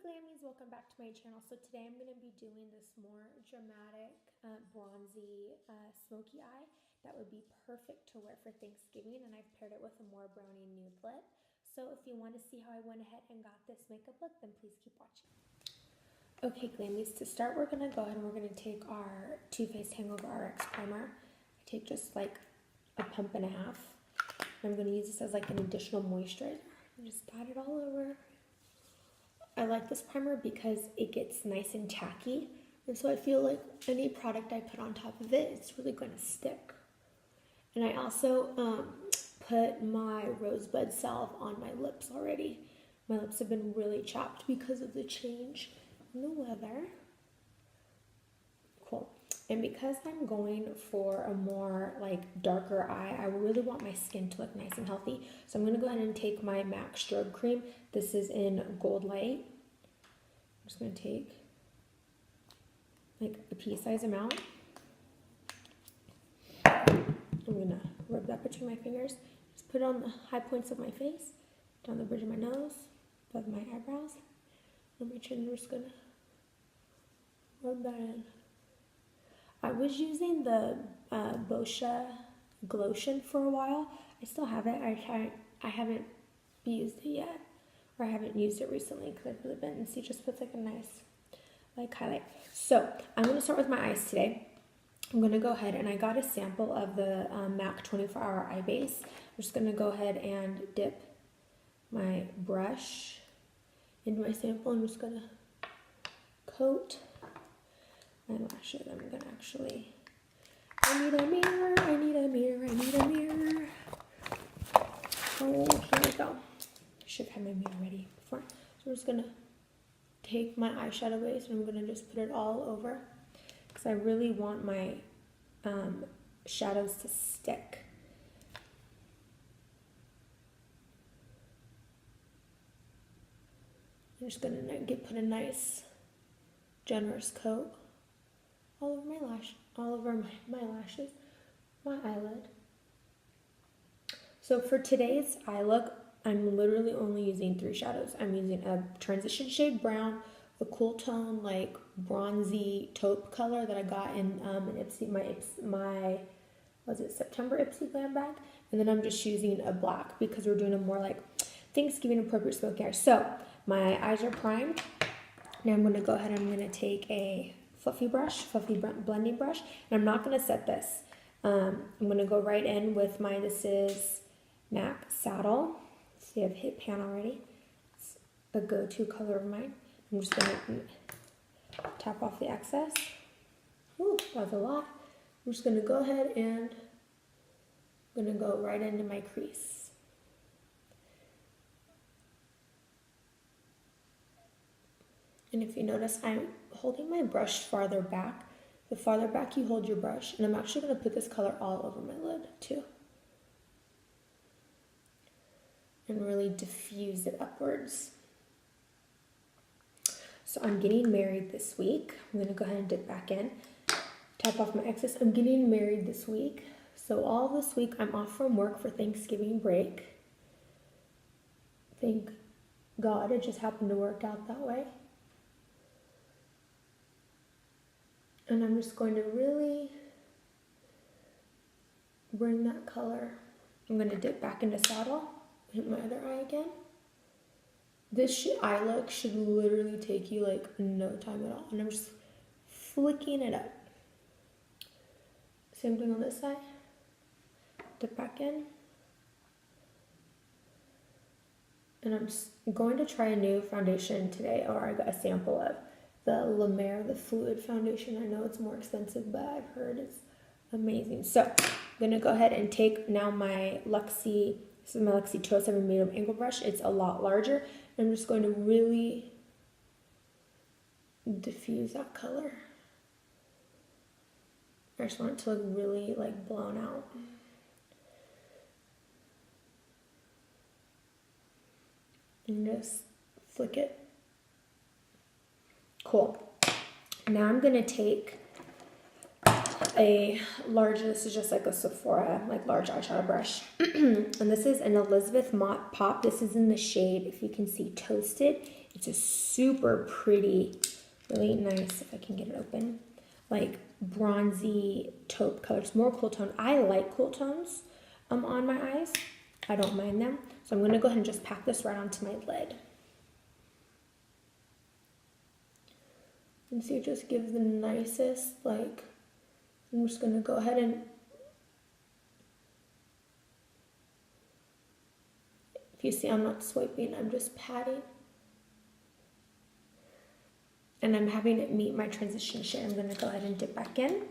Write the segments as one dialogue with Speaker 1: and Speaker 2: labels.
Speaker 1: Glammies, welcome back to my channel. So today I'm going to be doing this more dramatic, bronzy, smoky eye that would be perfect to wear for Thanksgiving, and I've paired it with a more brownie nude lip. So if you want to see how I went ahead and got this makeup look, then please keep watching. Okay Glammies, to start we're going to go ahead and we're going to take our Too Faced Hangover RX primer. I take just like a pump and a half. I'm going to use this as like an additional moisturizer. Just pat it all over. I like this primer because it gets nice and tacky, and so I feel like any product I put on top of it, it's really going to stick. And I also put my rosebud salve on my lips already. My lips have been really chapped because of the change in the weather. Cool. And because I'm going for a more like darker eye, I really want my skin to look nice and healthy. So I'm going to go ahead and take my MAC strobe cream. This is in Gold Light. I'm just going to take like a pea-size amount. I'm going to rub that between my fingers. Just put it on the high points of my face, down the bridge of my nose, above my eyebrows, and my chin. I'm just going to rub that in. I was using the Boscia Glotion for a while. I still have it. I haven't used it yet, or I haven't used it recently because I've really been, and see, it just puts like a nice like highlight. So I'm going to start with my eyes today. I'm going to go ahead and I got a sample of the MAC 24-Hour Eye Base. I'm just going to go ahead and dip my brush into my sample. I'm just going to coat my lashes. I'm going to actually, I need a mirror, I need a mirror, I need a mirror. Oh, here we go. I should have had my mirror ready before. So I'm just going to take my eyeshadow base and I'm going to just put it all over because I really want my shadows to stick. I'm just going to put a nice generous coat all over my my lashes, my eyelid. So for today's eye look, I'm literally only using 3 shadows. I'm using a transition shade brown, a cool tone like bronzy taupe color that I got in my September Ipsy Glam bag, and then I'm just using a black because we're doing a more like Thanksgiving appropriate smoky eye. So my eyes are primed. Now I'm going to go ahead and I'm going to take a fluffy blending brush, and I'm not going to set this. I'm going to go right in with this is MAC Saddle. See, I've hit pan already. It's a go-to color of mine. I'm just going to tap off the excess. Ooh, that's a lot. I'm just going to go ahead and I'm going to go right into my crease. And if you notice, I'm holding my brush farther back. The farther back you hold your brush, and I'm actually going to put this color all over my lid too. And really diffuse it upwards. So I'm getting married this week. I'm going to go ahead and dip back in, tap off my excess. I'm getting married this week. So all this week I'm off from work for Thanksgiving break. Thank God it just happened to work out that way. And I'm just going to really bring that color. I'm going to dip back into Saddle, hit my other eye again. This eye look should literally take you like no time at all. And I'm just flicking it up. Same thing on this side. Dip back in. And I'm going to try a new foundation today, or I got a sample of the La Mer, the Fluid Foundation. I know it's more expensive, but I've heard it's amazing. So I'm going to go ahead and take now my Luxie, this is my Luxie 207 medium angle brush. It's a lot larger. I'm just going to really diffuse that color. I just want it to look really like blown out. And just flick it. Cool. Now I'm going to take a large, this is just like a Sephora, like large eyeshadow brush. And this is an Elizabeth Mott Pop. This is in the shade, if you can see, Toasted. It's a super pretty, really nice, if I can get it open, like bronzy taupe color. It's more cool tone. I like cool tones on my eyes. I don't mind them. So I'm going to go ahead and just pack this right onto my lid. And see, it just gives the nicest, like, I'm just going to go ahead and, if you see, I'm not swiping, I'm just patting. And I'm having it meet my transition shade. I'm going to go ahead and dip back in.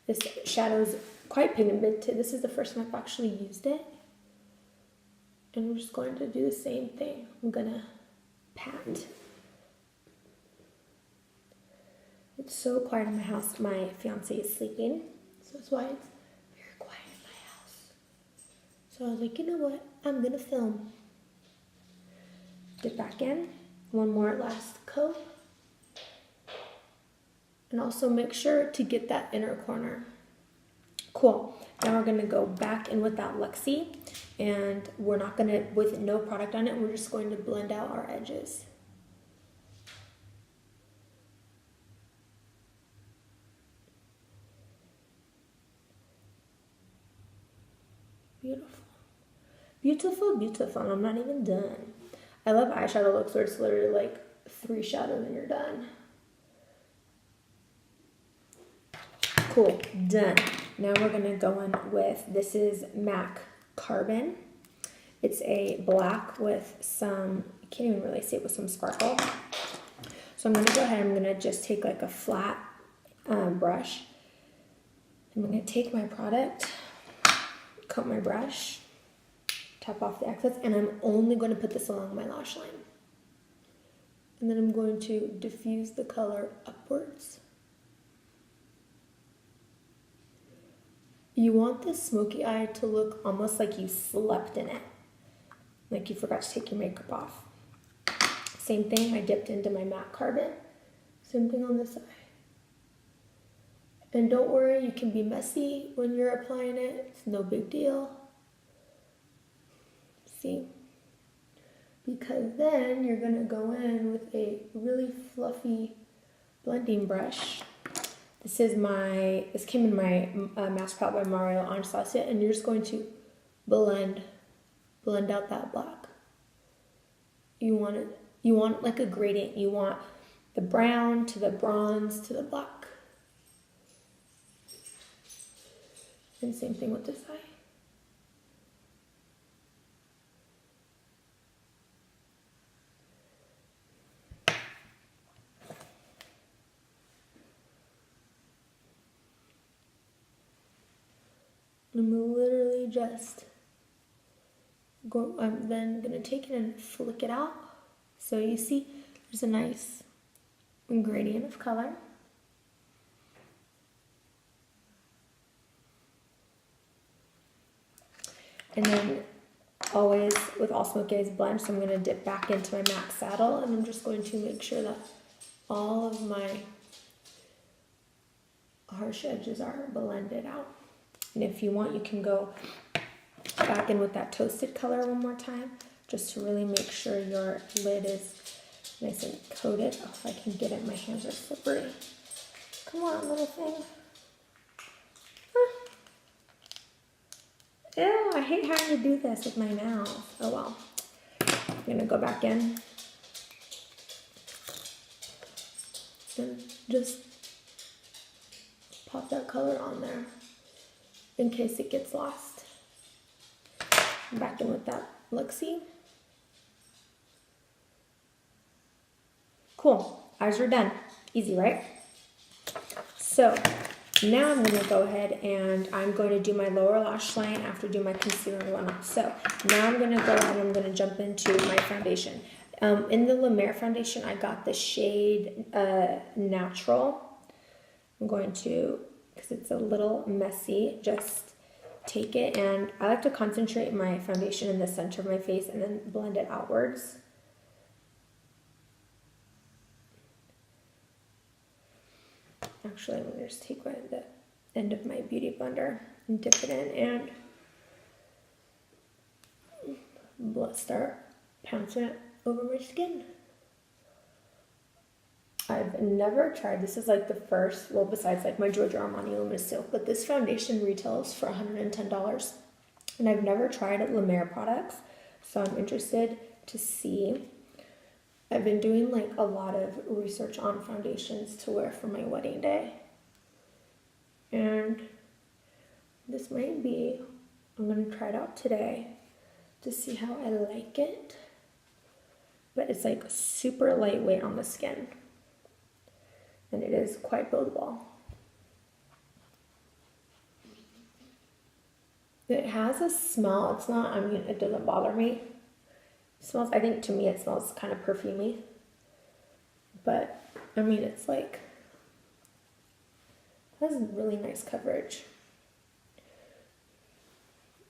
Speaker 1: This shadow is quite pigmented. This is the first time I've actually used it. And I'm just going to do the same thing. I'm going to pat. It's so quiet in my house. My fiance is sleeping, so that's why it's very quiet in my house. So I was like, you know what? I'm gonna film. Dip back in. One more last coat. And also make sure to get that inner corner. Cool. Now we're gonna go back in with that Luxie, and we're not gonna, with no product on it, we're just going to blend out our edges. Beautiful. Beautiful, beautiful. And I'm not even done. I love eyeshadow looks where it's literally like 3 shadows and you're done. Cool, done. Now we're gonna go in with, this is MAC Carbon. It's a black with some, I can't even really see it, with some sparkle. So I'm gonna go ahead, I'm gonna just take like a flat brush. I'm gonna take my product, coat my brush, tap off the excess, and I'm only going to put this along my lash line. And then I'm going to diffuse the color upwards. You want this smoky eye to look almost like you slept in it, like you forgot to take your makeup off. Same thing, I dipped into my MAC Carbon. Same thing on this eye. And don't worry, you can be messy when you're applying it. It's no big deal. See? Because then you're gonna go in with a really fluffy blending brush. This came in my Master Palette by Mario Anastasia, and you're just going to blend out that black. You want like a gradient. You want the brown to the bronze to the black. And same thing with this eye. I'm literally just I'm then gonna take it and flick it out. So you see there's a nice gradient of color. And then always with all Smokey Eyes blend, so I'm going to dip back into my MAC Saddle, and I'm just going to make sure that all of my harsh edges are blended out. And if you want, you can go back in with that Toasted color one more time, just to really make sure your lid is nice and coated. Oh, if I can get it, my hands are slippery. Come on, little thing. Ew, I hate having to do this with my mouth. Oh well. I'm gonna go back in and just pop that color on there in case it gets lost. Back in with that Luxie. Cool, eyes are done. Easy, right? So now I'm going to go ahead and I'm going to do my lower lash line after doing my concealer and whatnot. So now I'm going to go ahead and I'm going to jump into my foundation. In the La Mer foundation, I got the shade Natural. I'm going to, because it's a little messy, just take it, and I like to concentrate my foundation in the center of my face and then blend it outwards. Actually, I'm going to just take the end of my beauty blender and dip it in and start pouncing it over my skin. I've never tried, this is like the first, well, besides like my Giorgio Armani Luminous Silk, but this foundation retails for $110. And I've never tried La Mer products, so I'm interested to see. I've been doing like a lot of research on foundations to wear for my wedding day. And this might be, I'm going to try it out today to see how I like it. But it's like super lightweight on the skin. And it is quite buildable. It has a smell. It's not, I mean, it doesn't bother me. It smells, I think to me it smells kind of perfumey. But, I mean, it's like, it has really nice coverage.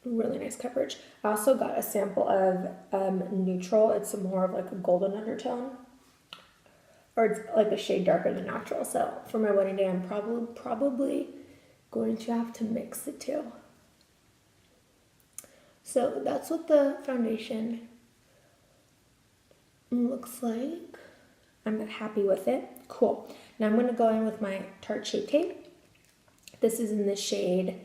Speaker 1: Really nice coverage. I also got a sample of neutral. It's more of like a golden undertone. Or it's like a shade darker than natural. So for my wedding day, I'm probably going to have to mix the two. So that's what the foundation looks like. I'm happy with it. Cool. Now I'm going to go in with my Tarte Shape Tape. This is in the shade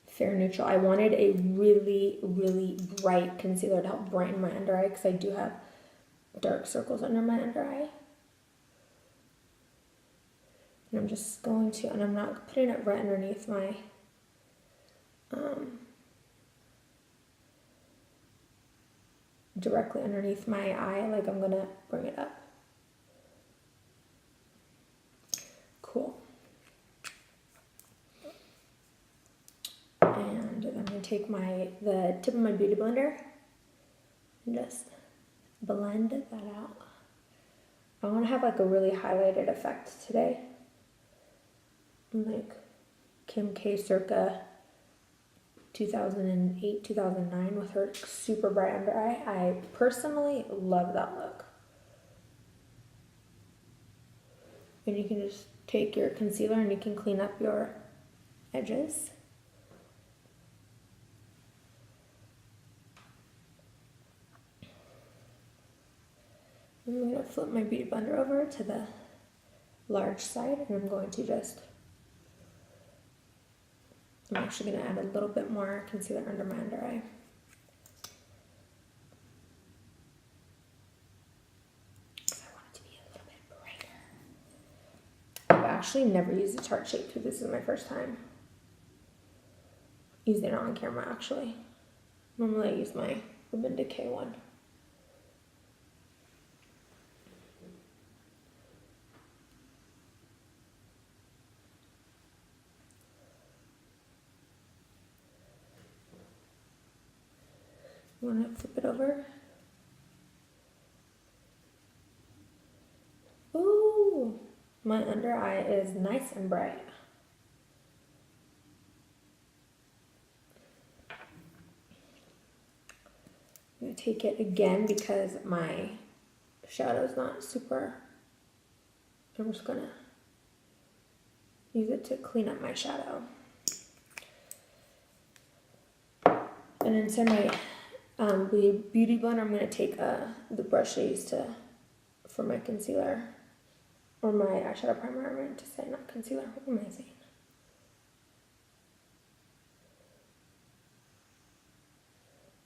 Speaker 1: Fair Neutral. I wanted a really, really bright concealer to help brighten my under eye because I do have dark circles under my under eye. And I'm just going to, and I'm not putting it right underneath my, directly underneath my eye, like I'm gonna bring it up. Cool. And I'm gonna take the tip of my beauty blender and just blend that out. I wanna have like a really highlighted effect today. Like Kim K circa 2008, 2009 with her super bright under eye. I personally love that look. And you can just take your concealer and you can clean up your edges. I'm going to flip my beauty blender over to the large side and I'm going to just, I'm actually going to add a little bit more concealer under my under eye. Because I want it to be a little bit brighter. I've actually never used a Tarte Shape Tape. This is my first time using it on camera actually. Normally I use my Urban Decay one. You want to flip it over? Ooh, my under eye is nice and bright. I'm going to take it again because my shadow's not super. I'm just going to use it to clean up my shadow. And inside my beauty blender, I'm going to take the brush I used for my concealer, or my eyeshadow primer, I'm going to say, not concealer, what am I saying?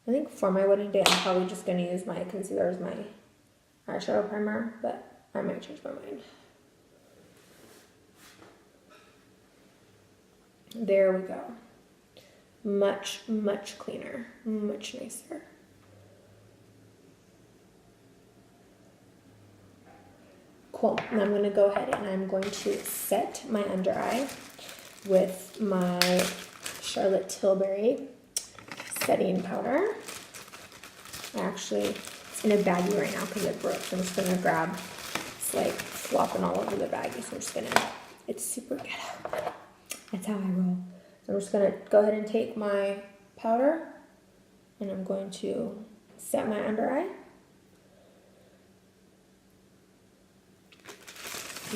Speaker 1: I think for my wedding day, I'm probably just going to use my concealer as my eyeshadow primer, but I might change my mind. There we go. Much, much cleaner, much nicer. Cool. Now I'm going to go ahead and I'm going to set my under eye with my Charlotte Tilbury setting powder. Actually, it's in a baggie right now because it broke, so I'm just going to grab, it's like flopping all over the baggie, so I'm just going to, it's super ghetto. That's how I roll. So I'm just going to go ahead and take my powder and I'm going to set my under eye.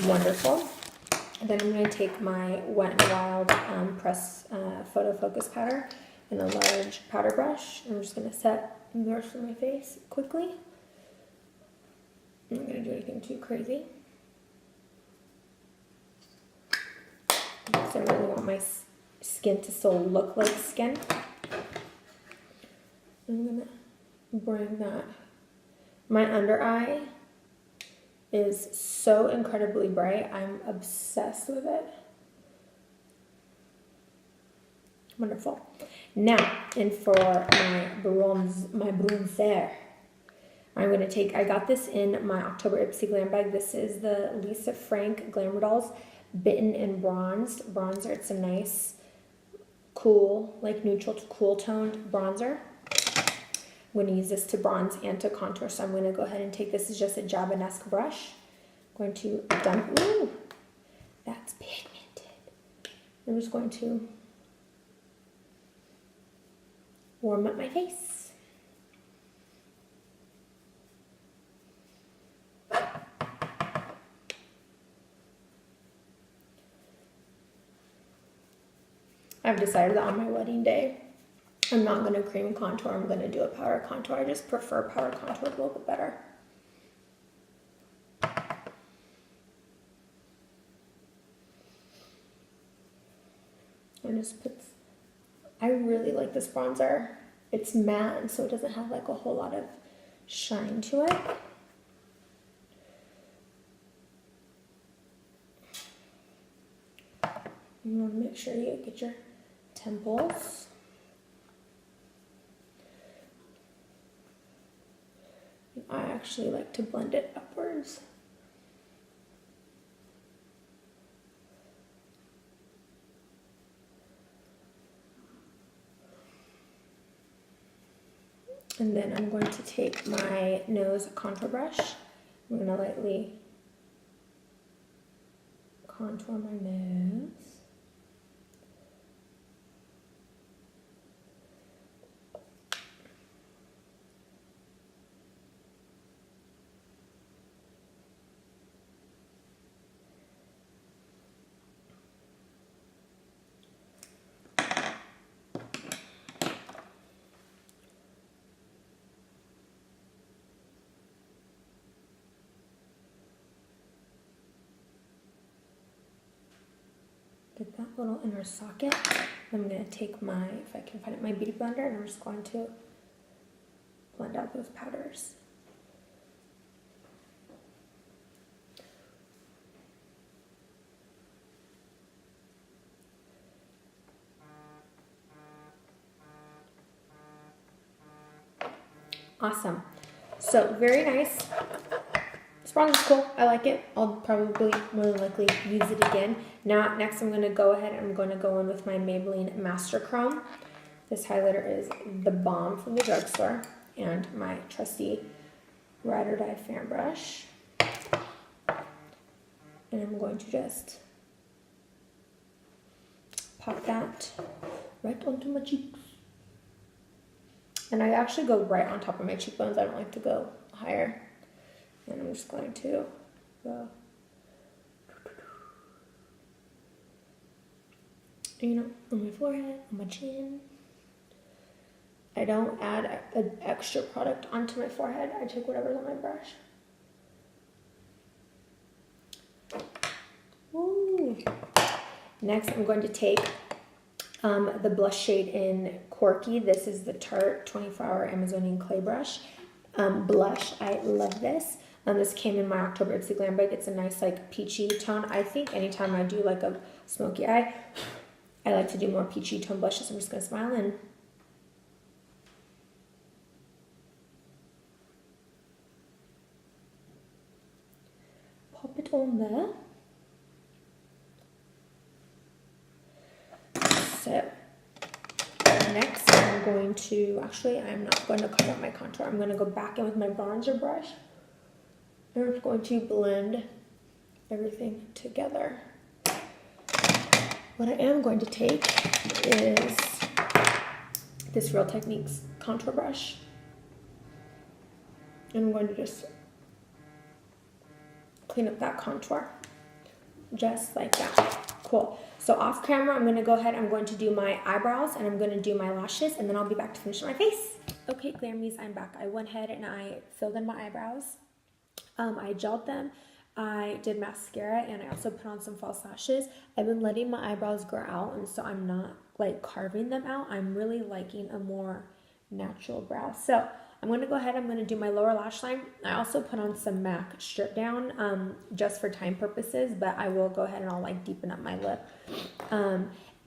Speaker 1: Wonderful. Then I'm going to take my Wet n Wild Press Photo Focus powder in a large powder brush. I'm just going to set the rest of my face quickly. I'm not going to do anything too crazy. Because I really want my skin to still look like skin. I'm going to bring that. My under eye is so incredibly bright. I'm obsessed with it. Wonderful. Now, and for my bronzer, I'm going to take, I got this in my October Ipsy Glam Bag. This is the Lisa Frank Glamour Dolls Bitten and Bronzed bronzer. It's a nice, cool, like neutral to cool toned bronzer. I'm going to use this to bronze and to contour, so I'm going to go ahead and take, this is just a Jabonesque brush. I'm going to dump, ooh, that's pigmented. I'm just going to warm up my face. I've decided that on my wedding day, I'm not going to cream contour, I'm going to do a powder contour. I just prefer powder contour a little bit better. And just put, I really like this bronzer. It's matte, and so it doesn't have like a whole lot of shine to it. You want to make sure you get your temples. I actually like to blend it upwards. And then I'm going to take my nose contour brush. I'm going to lightly contour my nose. Get that little inner socket. I'm going to take my, if I can find it, my beauty blender, and I'm just going to blend out those powders. Awesome. So very nice. This bronzer is cool. I like it. I'll probably more than likely use it again. Now, next I'm going to go ahead and I'm going to go in with my Maybelline Master Chrome. This highlighter is the bomb from the drugstore. And my trusty Ride or Die fan brush. And I'm going to just pop that right onto my cheeks. And I actually go right on top of my cheekbones. I don't like to go higher. And I'm just going to go, you know, on my forehead, on my chin. I don't add an extra product onto my forehead. I take whatever's on my brush. Ooh. Next, I'm going to take the blush shade in Corky. This is the Tarte 24-Hour Amazonian Clay Brush. Blush, I love this. This came in my October Ipsy Glam Bag. It's a nice like peachy tone. I think anytime I do like a smoky eye, I like to do more peachy tone blushes. I'm just going to smile and pop it on there. So next I'm going to, actually I'm not going to cover up my contour. I'm going to go back in with my bronzer brush. I'm just going to blend everything together. What I am going to take is this Real Techniques contour brush. And I'm going to just clean up that contour. just like that. Cool. So off camera, I'm going to go ahead, I'm going to do my eyebrows and I'm going to do my lashes, and then I'll be back to finish my face. Okay, Glammies, I'm back. I went ahead and I filled in my eyebrows. I gelled them. I did mascara, and I also put on some false lashes. I've been letting my eyebrows grow out, and so I'm not like carving them out. I'm really liking a more natural brow. So I'm going to go ahead, I'm going to do my lower lash line. I also put on some MAC strip down just for time purposes, but I will go ahead and I'll like deepen up my lip.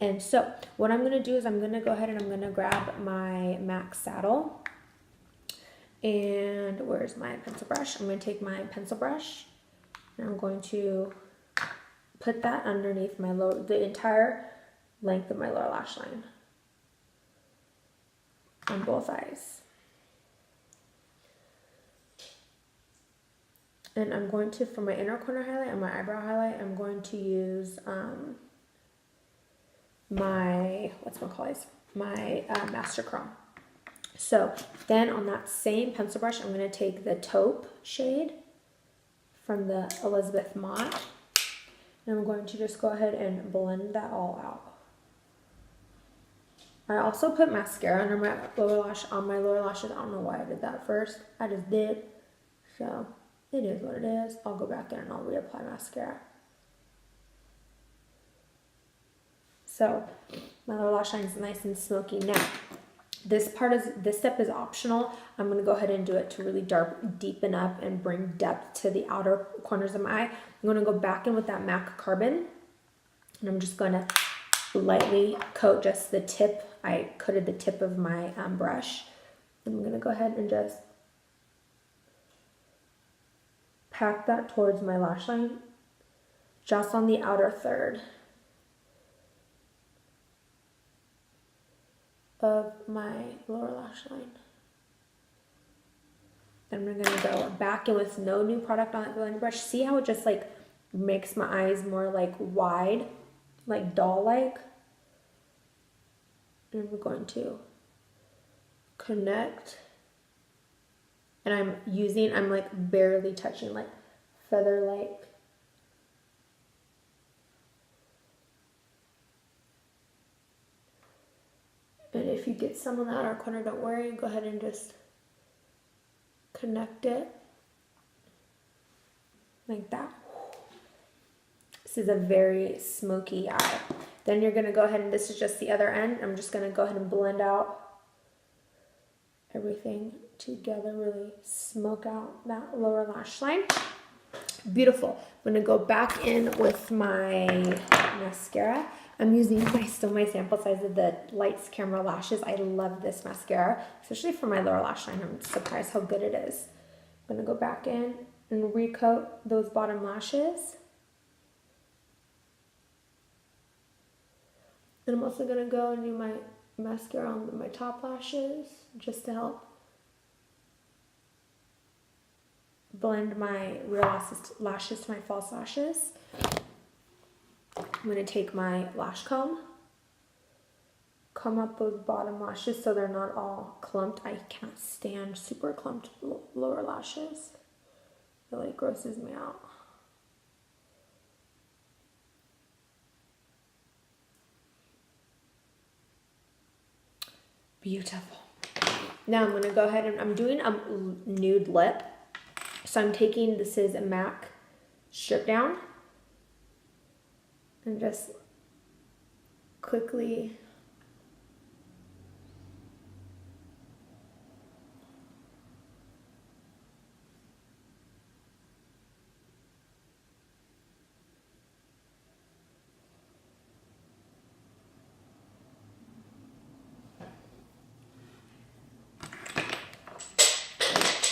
Speaker 1: And so what I'm going to do is I'm going to go ahead and I'm going to grab my MAC saddle. And where's my pencil brush? I'm going to take my pencil brush and I'm going to put that underneath the entire length of my lower lash line on both eyes. And I'm going to, for my inner corner highlight and my eyebrow highlight, I'm going to use my Master Chrome. So then on that same pencil brush, I'm going to take the taupe shade from the Elizabeth Mott, and I'm going to just go ahead and blend that all out. I also put mascara under my lower lash, on my lower lashes. I don't know why I did that first. I just did. So it is what it is. I'll go back in and I'll reapply mascara. So my lower lash line is nice and smoky. Now, this step is optional. I'm going to go ahead and do it to really deepen up and bring depth to the outer corners of my eye. I'm going to go back in with that MAC Carbon, and I'm just going to lightly coat just the tip. I coated the tip of my brush. I'm going to go ahead and just pack that towards my lash line, just on the outer third of my lower lash line. Then we're going to go back in with no new product on that blending brush. See how it just like makes my eyes more like wide, like doll-like? And we're going to connect. And I'm like barely touching, like feather-like. And if you get some on the outer corner, don't worry. Go ahead and just connect it like that. This is a very smoky eye. Then you're going to go ahead, and this is just the other end. I'm just going to go ahead and blend out everything together, really smoke out that lower lash line. Beautiful. I'm going to go back in with my mascara. I'm using still my sample size of the Lights Camera Lashes. I love this mascara, especially for my lower lash line. I'm surprised how good it is. I'm going to go back in and recoat those bottom lashes. And I'm also going to go and do my mascara on my top lashes just to help blend my real lashes to my false lashes. I'm going to take my lash comb up those bottom lashes so they're not all clumped. I can't stand super clumped lower lashes. It like grosses me out. Beautiful. Now I'm going to go ahead and I'm doing a nude lip. So I'm taking, this is a MAC Strip Down, and just quickly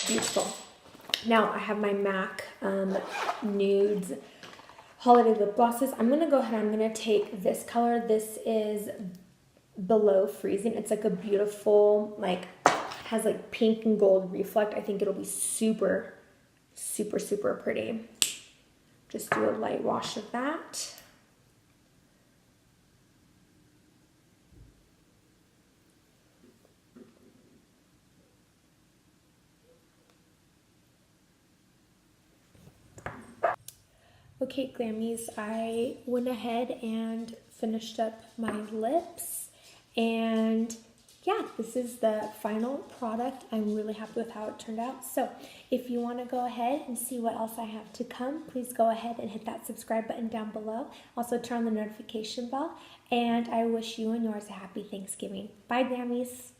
Speaker 1: beautiful. Now I have my MAC Nudes Holiday Lip Glosses. I'm going to go ahead, I'm going to take this color. This is Below Freezing. It's like a beautiful, like, has like pink and gold reflect. I think it'll be super, super, super pretty. Just do a light wash of that. Okay, Glammies, I went ahead and finished up my lips, and yeah, this is the final product. I'm really happy with how it turned out. So if you want to go ahead and see what else I have to come, please go ahead and hit that subscribe button down below. Also turn on the notification bell, and I wish you and yours a happy Thanksgiving. Bye, Glammies.